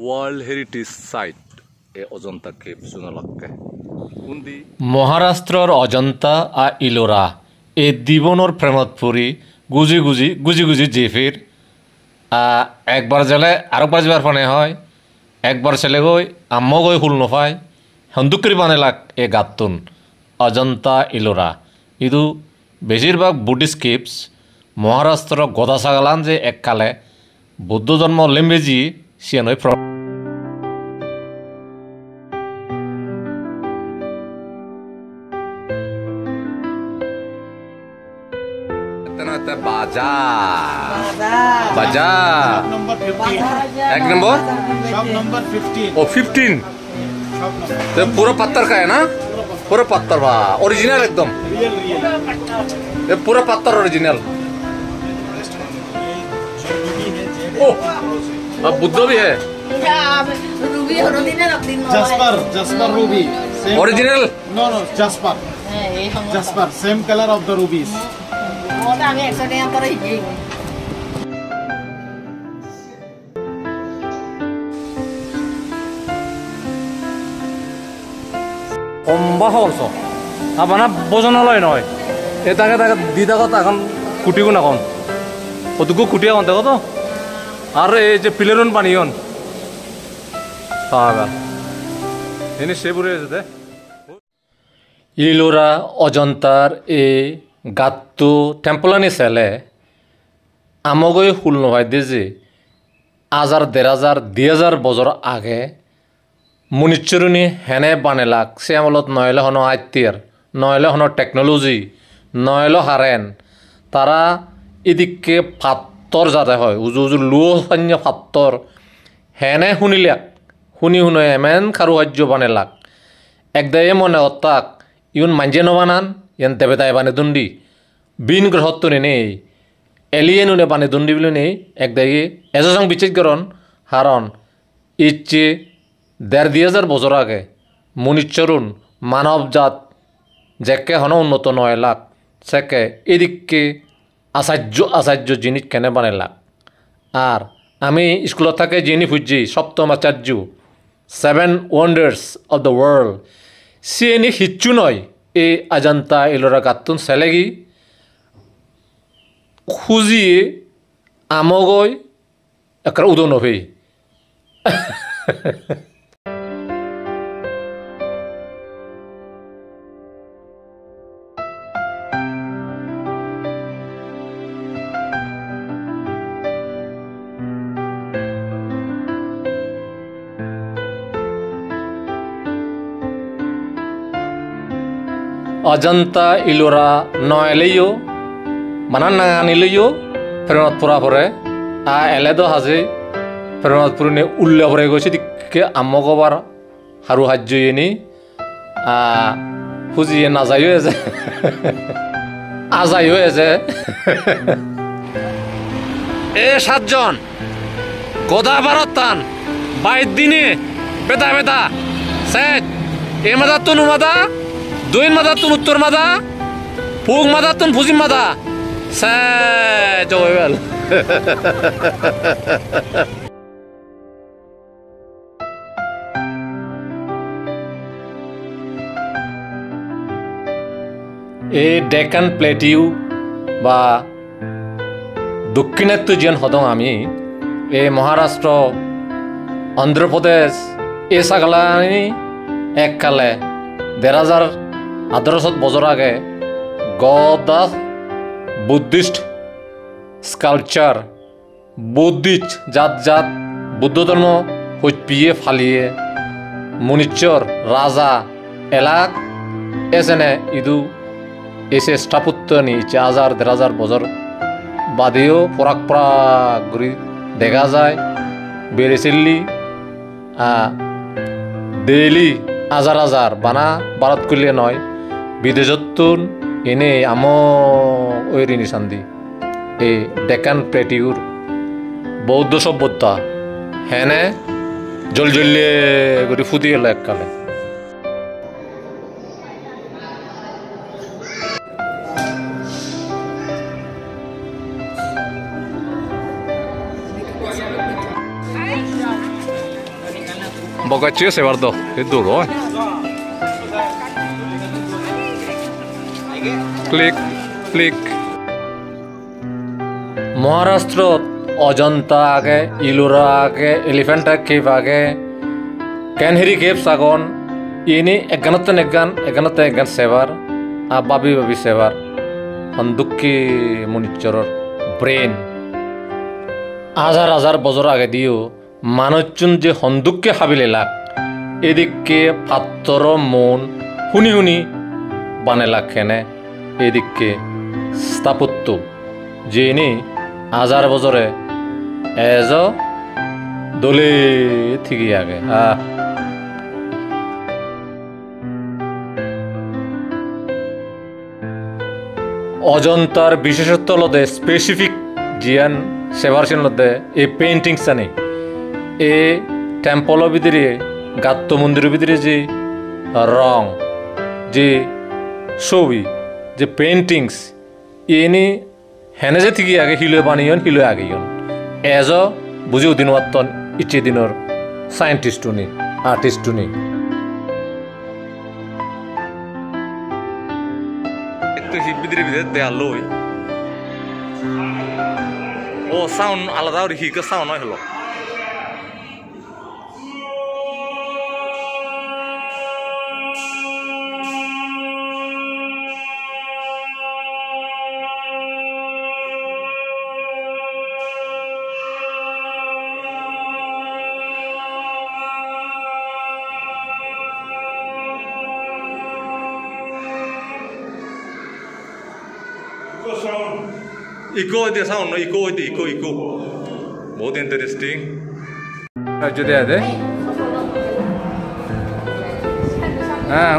World Heritage Site এ Ajanta cave জোনালকে কুন্দি মহাৰাষ্ট্ৰৰ Ajanta R Ellora এ দিবনৰ প্ৰেমত পৰি গুজি গুজি জেফিৰ একবাৰ জেলে আরেকবার যাবার ফানে হয় একবার ছেলে গই আম্ম গই হুল নফায় হন্দুকরি বানেলাক এ গাতুন অজন্তা ইলোরা ইদু বেশিরভাগ বুদ্ধিষ্ট কেভস মহারাষ্ট্র গদা ছাগলান যে এককালে বুদ্ধ জন্ম লেম্বেজি সিয়ানৈ বাজার एक नंबर शॉप नंबर 15 ओ 15 तो पूरा पत्थर का है ना पूरा पत्थर वाह ओरिजिनल एकदम रियल ये पूरा पत्थर ओरिजिनल ओ अब बुद्ध भी है jasper ruby original no jasper same colour of the rubies লম্বা হলছ আপনার বোঝনালয় নয় এটাকে তাকে দি থাকো এখন কুটিও না কন কতটুকু কুটিয়া কন দেখো তো আর এই যে পিলেরন পানিয়ন এনে সে বুড়ে যেতে ইলোরা অজন্তার এ গাত্তু টেম্পলানি সেলে আমগৈ হুল নভাই দিয়ে যে 1000 বছর আগে মুনিচ্চরুনি হেনে বানেলাক সে আমলত নয়লে হন আয়ত্তির নয়লে হন টেকনোলজি নয়লে হারেন তারা এদিকে ফাত্তর যাতে হয় উজু উজু লুয় সৈন্য ফাত্তর হেনে শুনিলাক শুনি এমেন কারুকার্য বানেলাক একদায়ে মনে অত্তাক ইউন মাঞ্জে নবানান ইয়ান দেবেদায় বানে দুন্ডি বিন গ্রহত্ব নেই এলিয়েনুনে বানে দুন্ডি বলে নেই একদায়ে এজসং বিচ্ছেদ করন হারণ ইচ্ছে 1500 বছর আগে মুনিচ্চরুন মানবজাত যেকে হন উন্নত 9 লাখ সেকে এদিকে আচার্য জিনিস কেনে বানাইলাক আর আমি স্কুলত থাকে জিনি ফুজি সপ্তম আচার্য 7 ওয়ান্ডার্স অফ দ্য ওয়ার্ল্ড সিএনি হিচ্ছু নয় এই অজন্তা ইলোরা গাতুন সেলেগি খুঁজিয়ে আমগৈ একটা উদন হই অজন্তা ইলোরা নয়লেও মানান নাঙানিলেও প্রেমতপুরা পরে এলেদো হাজে প্রেমতপুরনে উল্লে পরে গেছে দিকে আমগবার হারু হাজ্যনি ফুজিয়ে নাযায়ও এজে আজায়ও এজে এ 7 জন গোদা ভারতান 22 দিনে বেদা সেট এ মাদা তুনু মাদা দুইন মাদা তুন উত্তর মাদা ফুগ মাদা তুন ফুজিম মাদা সে জয়বেল এই ডেকান প্লেটিউ বা দক্ষিণাত্য যেন হদং আমি এই মহারাষ্ট্র অন্ধ্রপ্রদেশ এ সাগলানি এককালে 1500 বছর আগে গদা বুদ্ধিস্ট স্কাল্পচার বুদ্ধিস্ট জাত বুদ্ধ ধর্ম হইপিয়ে ফালিয়ে মুনিচ্চর রাজা এলাক এসেনে ইদু এসে স্থাপত্য নিয়েছে 1000 বছর বাদেও পরাক ঘুরি দেখা যায় বেড়েছিল্লি ডেইলি হাজার বানা ভারত করলে নয় বিদেশতুন এনে আম ওইরি নিশান্দি এই ডেকান প্লেটিউর বৌদ্ধ সভ্যতা হেনে জলজলিয়ে করে ফুটিয়ে এলো এককালে বগাচ্ছিও সেবার দো এই দূর হয় ক্লিক ক্লিক মহারাষ্ট্রত অজন্তা আগে ইলোরা আগে এলিফেন্টা কেভ আগে ক্যানহেরি কেভ সাগন ইনি এগানতে এগান সেবার আর বাবি সেবার হন্দুক্কি মনিচরর ব্রেন হাজার বছর আগে দিও মানুষজন যে হন্দুক্কে হাবিলে লাগ এদিকে পাত্তর মন শুনি বানে লাগেনে এদিকে স্থাপত্য যে ইনি হাজার বছরে এজ দলে থেকে আগে অজন্তার বিশেষত্ব লদে স্পেসিফিক জিয়ান সেভারসিন লদে এই পেইন্টিংস আনি এ টেম্পল ভিতরে গাত্ত মন্দিরের ভিতরে যে রং যে ছবি যে পেইন্টিংস এনি হেনে যে থেকে আগে হিলো বানিয়ন হিলো আগে এজ বুঝিও দিন ওয়াত্তন ইচ্ছে দিনর সায়েন্টিস্টুনি আর্টিস্টুনি ভিতরে দেয়া লই ও সাউন্ড আলাদা হিকে সাউন্ড হয় হলো Eco the sound, eco. Both interesting. Jadi ada.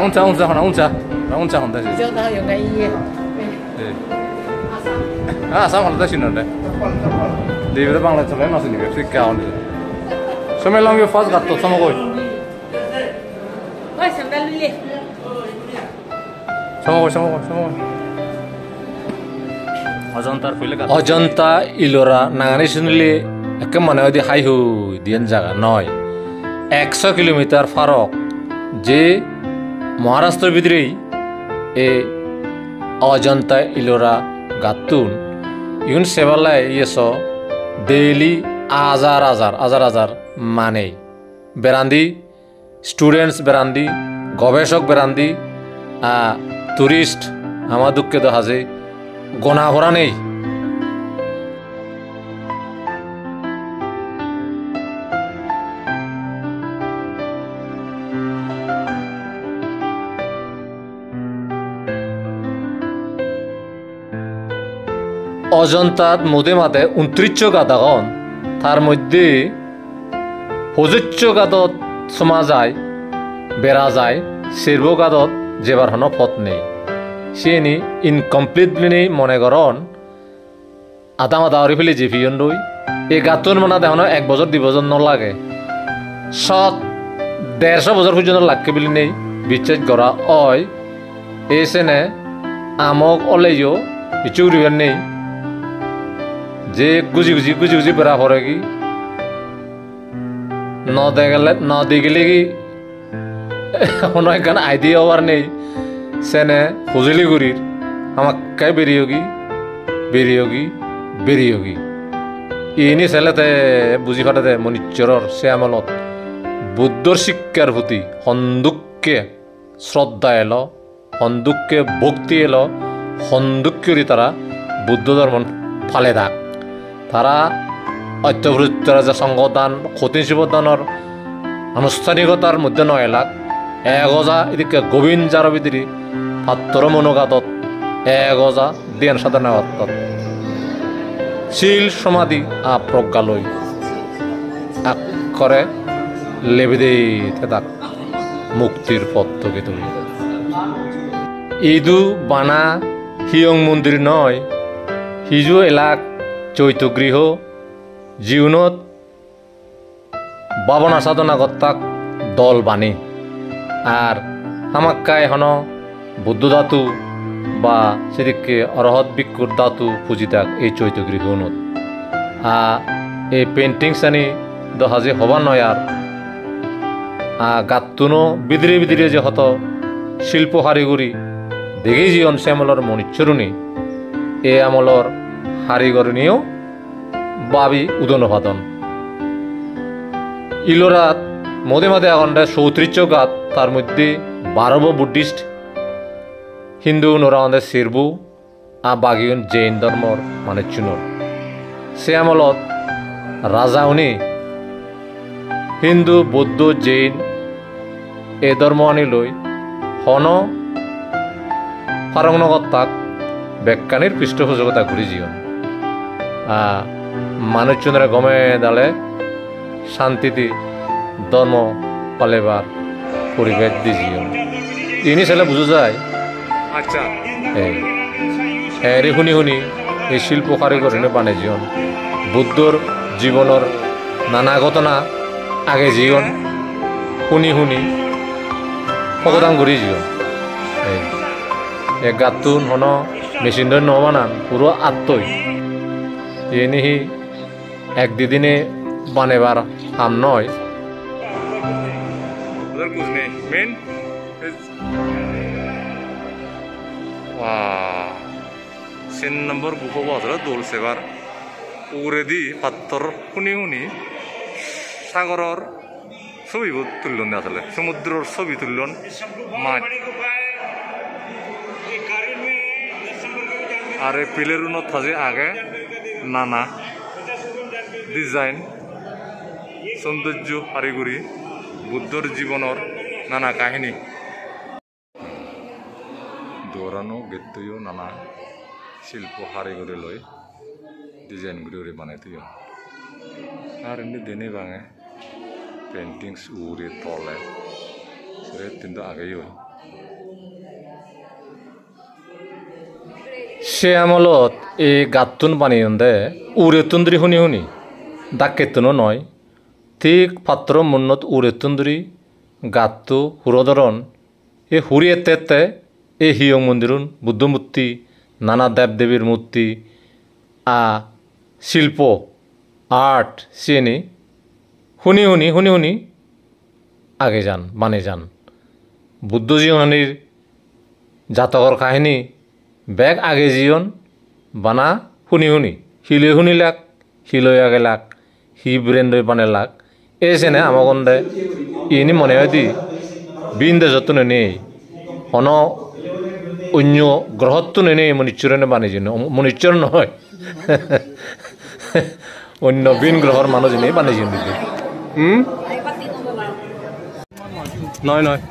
Unsa honda sih. Jauh yang kayak iya. Sama honda sih nanda. Di mana bangla sampai masuk ni, free count. Sampai lang yo fast gatto sama koi. Oi, sandal dulu. Sama koi. Ajanta Ellora নাঙানি শুনলে একে মনে হয় হাই হু দিয়েন জায়গা নয় 100 kilometre ফারক যে মহারাষ্ট্রের ভিতরেই এ অজন্তা ইলোরা গাতুন ইউন সেবালায় ইয়েস ডেইলি হাজার মানে বেরান্দি স্টুডেন্টস বেরান্দি গবেষক বেরান্দি টুরিস্ট আমার দুঃখে তো হাজে গোনা ভরা নেই অজন্তাত মধ্যে মাতে 29 গাদাগন তার মধ্যে 25 গাদত সমা যায় বেড়া যায় শির্ব গাদত যেবার হন পথ নেই সেনি ইনকমপ্লিটলি মনে করন আধা আড়ি ফেলে যে ফিয়ন রই এই গাতুন মানা দেখানো 1 বছর 2 বছর ন লাগে 150 বছর পর্যন্ত লাগকে বলি নেই বিশ্বাস করা হয় এই সেনে আমক অলেও কিছু উড়িবার নেই যে গুজি বেড়া পড়ে কি ন দেখলে কি অনেক গান আইডিয়া হওয়ার নেই সেনে হুজলি গুড়ির আমার কাই বেরিয়োগী ইনি ছেলেতে বুঝি ফাটাতে মনিচরর সে আমলত বুদ্ধর শিক্ষার প্রতি হন্দুককে শ্রদ্ধা এলো হন্দুককে ভক্তি এলো হন্দুক্যরি তারা বুদ্ধ ধর্ম ফালে থাক তারা অত্যবৃত্তরা যে সংগদান ক্ষতিন শিবদানের আনুষ্ঠানিকতার মধ্যে নয় লাখ এগজা এদিকে গোবিন্দ যার ভিতরে পাত্তর মনোগাতত এগজা দিয়ান সাধনা শিল সমাধি প্রজ্ঞালয় করে লেবেদে থাক মুক্তির পথ তোকে তুমি ইদু বানা হিয়ং মন্দির নয় হিজু এলাক চৈতগৃহ জীবনত বাবনা সাধনা কর্তাক দল বাণী আর হামাক্কায় হন বুদ্ধ ধাতু বা সেদিকে অরহত ভিক্ষুর ধাতু পুজিতাক এই চৈতগৃহনত এই পেন্টিংস আনি দহাজে হবা নয় আর গাতুনো বিদিরে বিদিরে যে হত শিল্প হারিগরি দেখি জীবন সে আমলর মনিচ্চরুনি এ আমলর হারিগরি নিয়েও বাবি উদন ভাদন ইলোরাত মধ্যে মধ্যে আগন্ডা 34 গাত তার মধ্যে 12 বুদ্ধিস্ট হিন্দু নোরাওয়ান্দে সিরবু বাগিউন জৈন ধর্মর মানে চুনর সে আমলত রাজা উনি হিন্দু বৌদ্ধ জৈন এ ধর্ম আনি লই হন ফারংনগত তাক বেকানির পৃষ্ঠপোষকতা ঘুরি জীবন মানুষজনরা গমে দালে শান্তিতে ধর্ম পালেবার পরিবেশ দি জীবন ইনি ছেলে বুঝা যায়। আচ্ছা হ্যাঁ শুনি শুনি এই শিল্প কারিগর বানে জীবন বুদ্ধর জীবনের নানা ঘটনা আগে জীবন শুনি শুনি অবদান করি জীবন এক গাতুন হন মেশিন ধরে নবানান পুরো আত্মই এনিহি এক দুদিনে বানেবার হাম নয়। সেন নম্বর গুফ বছর দোল সেবার উরেদি পাত্তর শুনি শুনি সাগরর ছবিবোৰ তুলন আসলে সমুদ্রর ছবি তুলন মাছ আর পিলেরুনত থাকে আগে নানা ডিজাইন সৌন্দর্য কারিগরি বুদ্ধর জীবনের নানা কাহিনী দৌড়ানো গেতইও নানা শিল্প কারিগরি লই ডিজাইনগুলি বানাইতেও আর এমনি দেনে বাঙে পেন্টিংস উড়ে তলে সেটা কিন্তু আগেই হয়। সে আমলত এই গাতুন বানিয়ে উড়ে তুন্দ্রি শুনি শুনি ডাকেতনও নয় ঠিক পাত্র মুন্নত উড়ে তুন্দ্রি গাতু হুরধরণ এ হুরি এতে এই হিয়ং মন্দিরুন বুদ্ধ মূর্তি নানা দেবদেবীর মূর্তি শিল্প আর্ট সিনি শুনি শুনি শুনি শুনি আগে যান বানে যান বুদ্ধ জীবনীর জাতকর কাহিনী বেগ আগে জীবন বানা শুনি শুনি শিলে শুনিলাক শিলই আগে লাক হি ব্রেন্ডই বানে লাক এসেনে আমাকে ইনি মনে হয় দি বিন্দে যত্ন নেই অন অন্য গ্রহত্ব নেই মনিচ্চরণে বানিয়েছেন মনিচ্চর নয় অন্য বিন গ্রহর মানুষ নেই বানিয়েছেন দিদি নয় নয়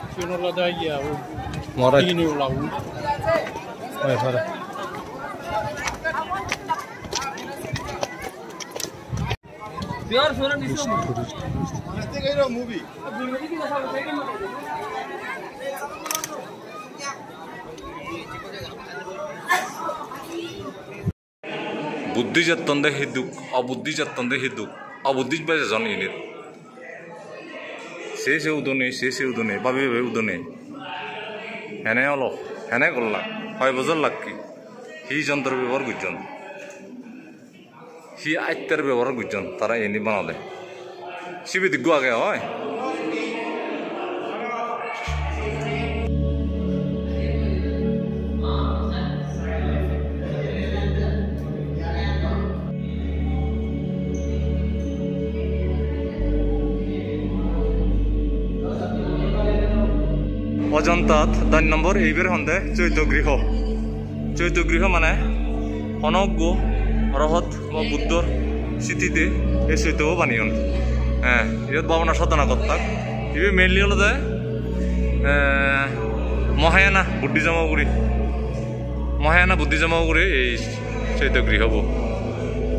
movie. বুদ্ধি যত্তন্দে হিদুক অবুদ্ধি যত্তন্দে হিদুক অবুদ্ধি বাজে জন ইনির সে উদনে ভাবি ভাবি উদনে হেনে অলপ হেনে করলাক 5 বছর লাগকি হি যন্ত্র ব্যবহার করছেন হি আত্মার ব্যবহার করছেন তারা এনি বানালে শিবি দিগ্গ আগে হয় অজন্তাত 10 নম্বর এইবার হন্দে চৈতগৃহ মানে অনজ্ঞ রহত বা বুদ্ধর স্মৃতিতে এই চৈতও বানিয়ন হ্যাঁ ইয়াত ভাবনা সাধনা করতাম ইবে মেইনলি হলো যে মহায়ানা বুদ্ধি জমাও করে এই চৈতগৃহ হব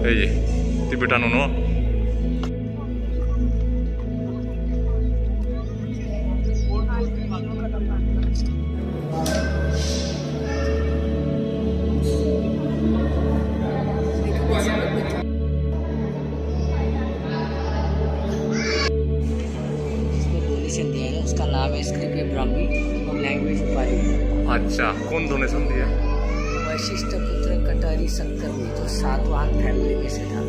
এই যে টিবেটানো ন उसका नाम है स्क्रिप्ट ब्राह्मी और लैंग्वेज पाली। अच्छा कौन डोनेशन दिया? वशिष्ठ पुत्र कटारी शंकर हुई जो सातवाहन फैमिली में से था।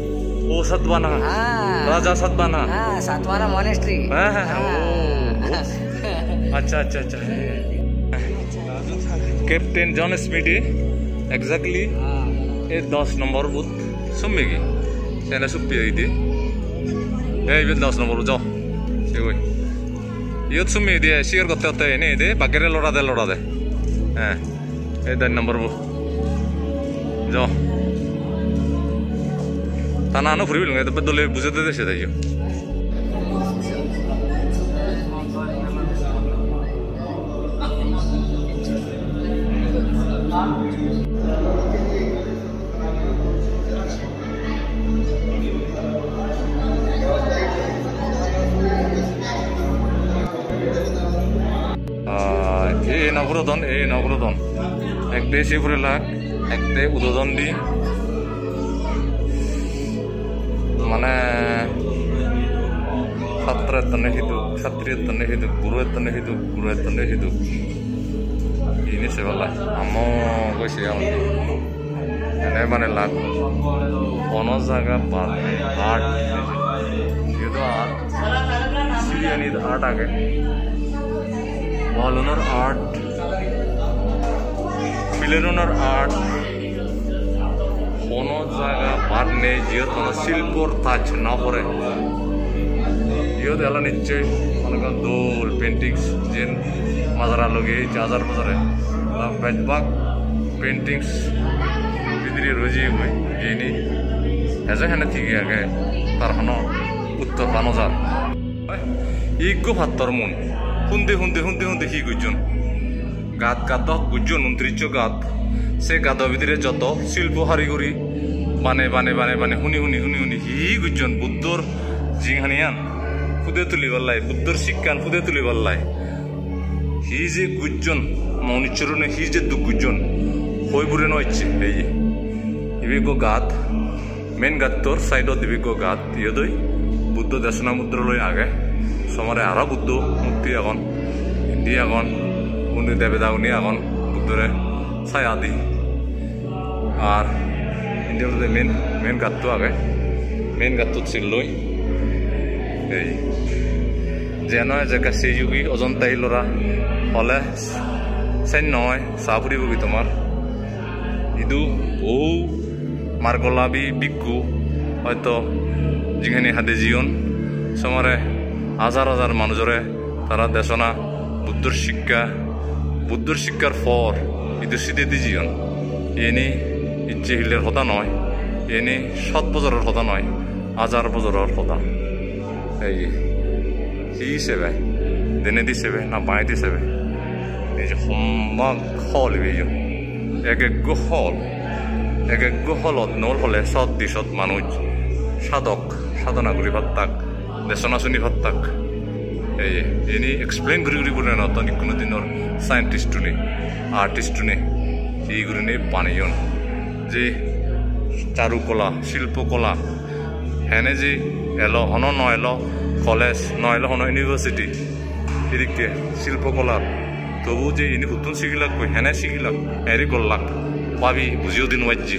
वो सतवाना? हाँ राजा सतवाना? हाँ सातवाना मॉनेस्ट्री। वो আচ্ছা আচ্ছা আচ্ছা कैप्टन जॉन स्मिथी एग्जैक्टली ये 10 नंबर बुत सुमेगी सेना सुपी आईदी ए ये 10 नंबर जाओ ये कोई ये सुमे दे शेयर करते होते हैं नहीं दे बागेरे लोड़ा दे हैं ये 10 नंबर बु जाओ ताना नो फ्री लूँगा तो बदले बुझे दे से दाइयो নগরদন একটে শিবরেলা একটে উদোদন দি মানে ছাত্রের তনে হিদুক ছাত্রীর তনে হিদুক গুরুয়ের তনে হিদুক গুরুয়ের তনে হিদুক ini sebelah amo gue sih yang ini mana lag ono jaga art itu art Syrian itu art aja Walloner art Pileroner art ono jaga art ne jiot ono silpor touch na pore jiot ela niche ono dol paintings jen mazara loge chazar bazare la bedbug paintings bidri roji hoy ini eja hena thige age tar hono uttor banozar iggo phattor mun hunde hi gujon গাত গুজন 29 গাত সে গাত ভিতরে যত শিল্প হারিগরি বানে হুনি হি গুজন বুদ্ধর জিংহানিয়ান ফুদে তুলি বললাই বুদ্ধর শিক্ষান ফুদে তুলি বললাই হি যে গুজন মনিচরনে হি যে দু গুজন হইবুরে নইছে এই ইবিগো গাত মেন গাতর সাইডত ইবিগো গাত ইয়দই বুদ্ধ দর্শনা মুদ্রা লই আগে সমরে আরো বুদ্ধ মূর্তি এখন হিন্দি এখন উনি দেবেদা উনি এখন বুদ্ধরে ছায়া দি আর ইন্ডিয়ার মধ্যে মেন গাতটো আগে মেন গাতটোত ছিললৈ এই যেন জেগা সেইযুগী অজন্তাই ল'ৰা হলে চেন নহয় চাহ ফুৰিবগৈ তোমাৰ ইদু বহু মাৰ্গলাবি বিকু হয়তো যিখিনি হাতে জীবন সমরে হাজার মানুষরে তারা দেশনা বুদ্ধর শিক্ষার ফর ইদু সিদে দি জীবন এনে ইচ্ছে হিলের হতা নয় এনে 7 বছরের হতা নয় 1000 বছরের হতা এই হিসেবে দিনে দিছেবে না বাঁই দিছেবে এই যে সম্বাক হল বেজো এক হলত নল হলে দিশত মানুষ সাধক সাধনা করি ভাত্তাক দেশনা শুনি ভাত্তাক এই এনে এক্সপ্লেইন করি বলে না তখন কোনো দিনের সায়েন্টিস্ট নেই আর্টিস্ট নেই এইগুলো নেই বানিয়ন যে চারুকলা শিল্পকলা হেনে যে এলো হন নয়ল কলেজ নয়ল হন ইউনিভার্সিটি এদিকে শিল্পকলার তবু যে ইনি হুতুন শিখিলাক হেনে শিখিলাক এরি করলাক পাবি বুঝিও দিন ওয়াজ্জি